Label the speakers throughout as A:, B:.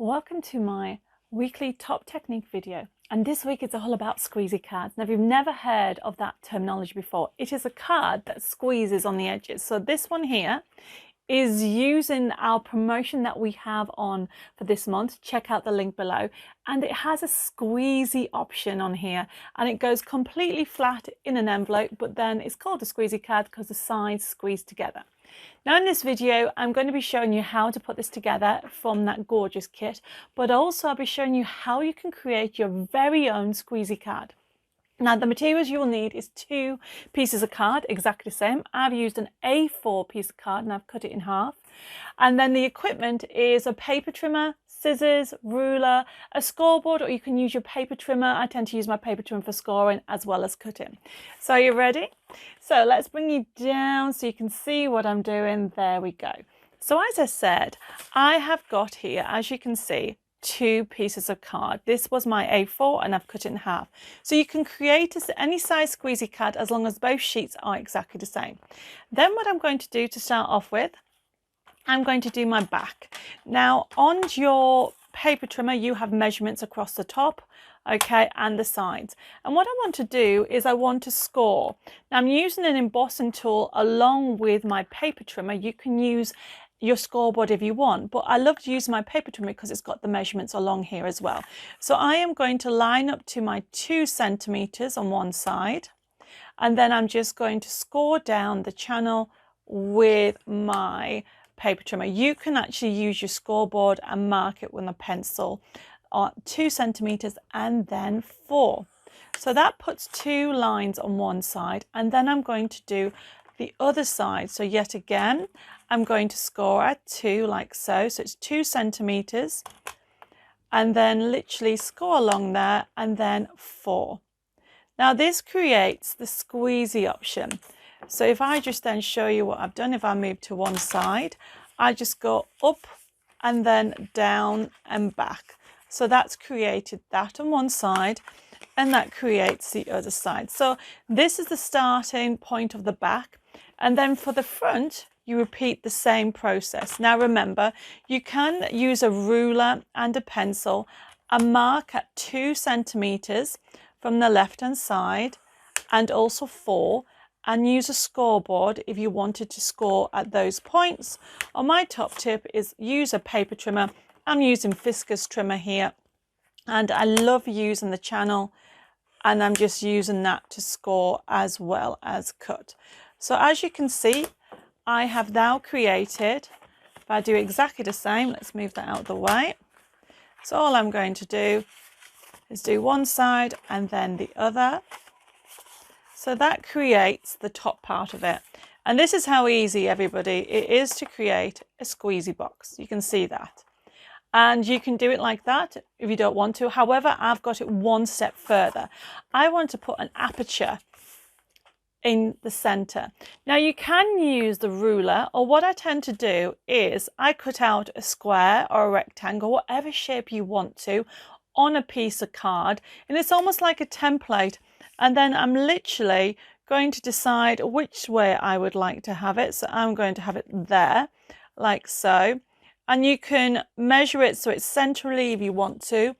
A: Welcome to my weekly top technique video, and this week it's all about squeezy cards. Now if you've never heard of that terminology before, it is a card that squeezes on the edges. So this one here is using our promotion that we have on for this month. Check out the link below, and it has a squeezy option on here, and it goes completely flat in an envelope, but then it's called a squeezy card because the sides squeeze together. Now in this video, I'm going to be showing you how to put this together from that gorgeous kit, but also I'll be showing you how you can create your very own squeezy card. Now the materials you will need is 2 pieces of card, exactly the same. I've used an A4 piece of card and I've cut it in half. And then the equipment is a paper trimmer, scissors, ruler, a scoreboard, or you can use your paper trimmer. I tend to use my paper trimmer for scoring as well as cutting. So are you ready? So let's bring you down so you can see what I'm doing. There we go. So as I said, I have got here, as you can see, 2 pieces of card. This was my A4 and I've cut it in half. So you can create any size squeezy card as long as both sheets are exactly the same. Then what I'm going to do to start off with, I'm going to do my back. Now on your paper trimmer you have measurements across the top, okay, and the sides. And what I want to do is I want to score. Now I'm using an embossing tool along with my paper trimmer. You can use your scoreboard if you want, but I love to use my paper trimmer because it's got the measurements along here as well. So I am going to line up to my 2 centimeters on one side, and then I'm just going to score down the channel with my paper trimmer. You can actually use your scoreboard and mark it with a pencil on 2 centimeters and then 4. So that puts 2 lines on one side, and then I'm going to do the other side. So yet again, I'm going to score at 2 like so. So it's 2 centimeters, and then literally score along there and then 4. Now this creates the squeezy option. So if I just then show you what I've done, if I move to one side, I just go up and then down and back. So that's created that on one side, and that creates the other side. So this is the starting point of the back, and then for the front you repeat the same process. Now remember, you can use a ruler and a pencil and mark at 2 centimeters from the left hand side and also 4, and use a scoreboard if you wanted to score at those points. Or my top tip is use a paper trimmer. I'm using Fiskars trimmer here, and I love using the channel, and I'm just using that to score as well as cut. So as you can see, I have now created, if I do exactly the same, let's move that out of the way. So all I'm going to do is do one side and then the other. So that creates the top part of it. And this is how easy, everybody, it is to create a squeezy box. You can see that. And you can do it like that if you don't want to. However, I've got it one step further. I want to put an aperture in the center. Now you can use the ruler, or what I tend to do is I cut out a square or a rectangle, whatever shape you want to, on a piece of card, and it's almost like a template. And then I'm literally going to decide which way I would like to have it. So I'm going to have it there, like so. And you can measure it so it's centrally if you want to.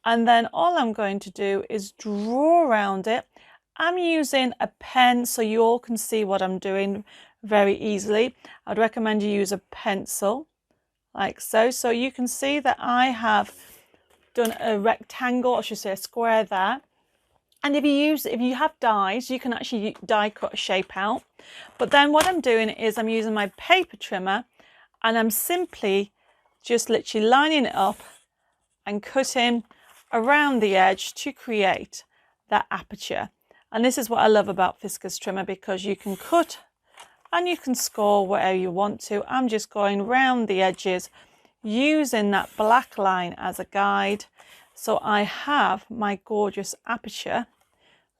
A: And then all I'm going to do is draw around it. I'm using a pen so you all can see what I'm doing very easily. I'd recommend you use a pencil, like so. So you can see that I have done a rectangle, I should say a square there. And if you have dies, you can actually die cut a shape out. But then what I'm doing is I'm using my paper trimmer, and I'm simply just literally lining it up and cutting around the edge to create that aperture. And this is what I love about Fiskars trimmer, because you can cut and you can score whatever you want to. I'm just going round the edges using that black line as a guide. So I have my gorgeous aperture,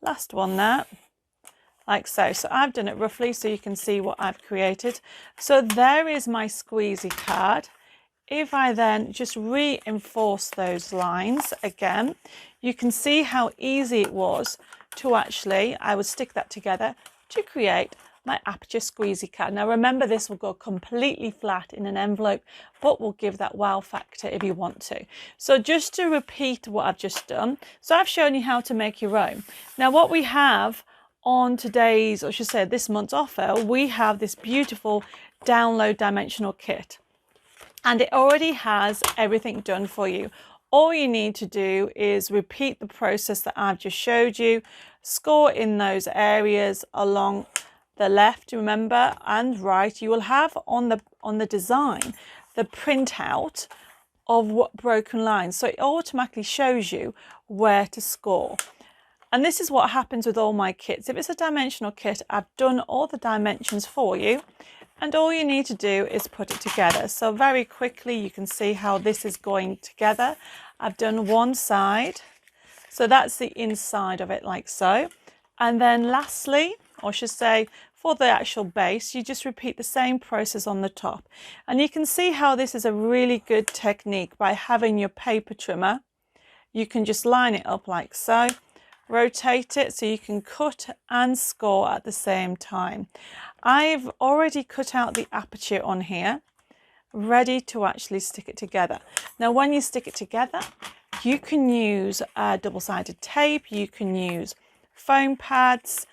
A: last one there, like so. So I've done it roughly so you can see what I've created. So there is my squeezy card. If I then just reinforce those lines again, you can see how easy it was to actually, I would stick that together to create my aperture squeezy card. Now remember, this will go completely flat in an envelope, but will give that wow factor if you want to. So just to repeat what I've just done, so I've shown you how to make your own. Now what we have on today's, or I should say this month's offer, we have this beautiful download dimensional kit, and it already has everything done for you. All you need to do is repeat the process that I've just showed you, score in those areas along the left, remember, and right. You will have on the design the printout of what broken lines, so it automatically shows you where to score. And this is what happens with all my kits. If it's a dimensional kit, I've done all the dimensions for you, and all you need to do is put it together. So very quickly you can see how this is going together. I've done one side, so that's the inside of it, like so. And then lastly, or I should say for the actual base, you just repeat the same process on the top. And you can see how this is a really good technique. By having your paper trimmer, you can just line it up like so, rotate it so you can cut and score at the same time. I've already cut out the aperture on here, ready to actually stick it together. Now when you stick it together, you can use double-sided tape, you can use foam pads,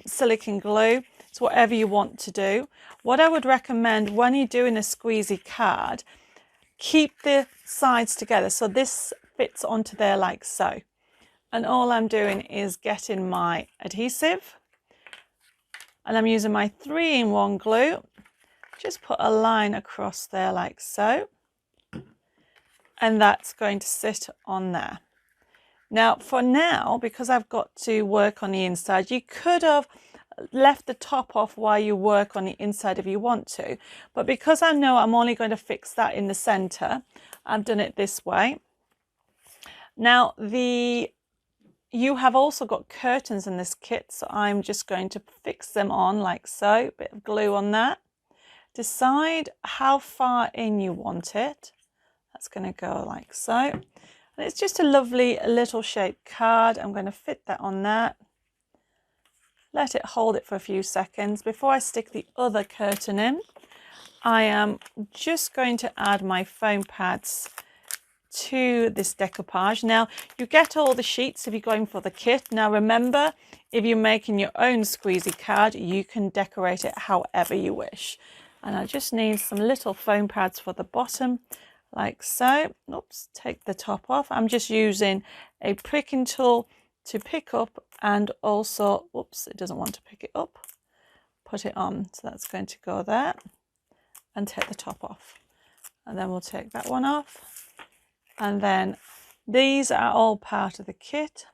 A: silicone glue. It's whatever you want to do. What I would recommend when you're doing a squeezy card, keep the sides together so this fits onto there like so. And all I'm doing is getting my adhesive, and I'm using my 3-in-1 glue. Just put a line across there like so, and that's going to sit on there. Now for now, because I've got to work on the inside, you could have left the top off while you work on the inside if you want to, but because I know I'm only going to fix that in the center, I've done it this way. Now you have also got curtains in this kit, so I'm just going to fix them on like so, bit of glue on that. Decide how far in you want it. That's going to go like so. And it's just a lovely little shaped card. I'm going to fit that on that. Let it hold it for a few seconds. Before I stick the other curtain in, I am just going to add my foam pads to this decoupage. Now you get all the sheets if you're going for the kit. Now remember, if you're making your own squeezy card, you can decorate it however you wish. And I just need some little foam pads for the bottom like so. Oops, take the top off. I'm just using a pricking tool to pick up, and also, oops, it doesn't want to pick it up, put it on. So that's going to go there, and take the top off, and then we'll take that one off. And then these are all part of the kit.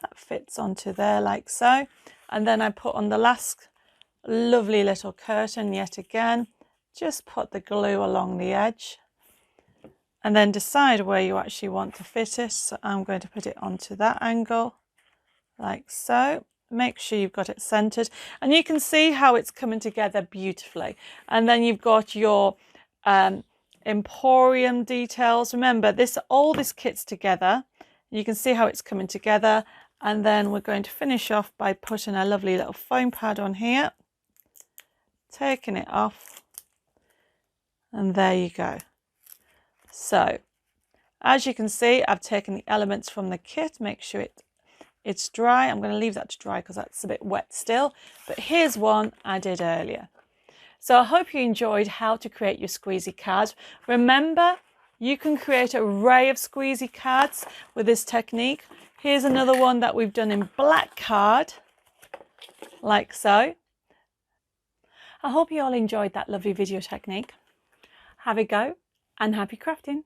A: That fits onto there like so. And then I put on the last lovely little curtain yet again. Just put the glue along the edge. And then decide where you actually want to fit it. So I'm going to put it onto that angle like so. Make sure you've got it centered. And you can see how it's coming together beautifully. And then you've got your emporium details. Remember, all this kit's together. You can see how it's coming together. And then we're going to finish off by putting a lovely little foam pad on here, taking it off, and there you go. So as you can see, I've taken the elements from the kit. Make sure it's dry. I'm going to leave that to dry because that's a bit wet still, but here's one I did earlier. So I hope you enjoyed how to create your squeezy cards. Remember, you can create an array of squeezy cards with this technique. Here's another one that we've done in black card, like so. I hope you all enjoyed that lovely video technique. Have a go and happy crafting.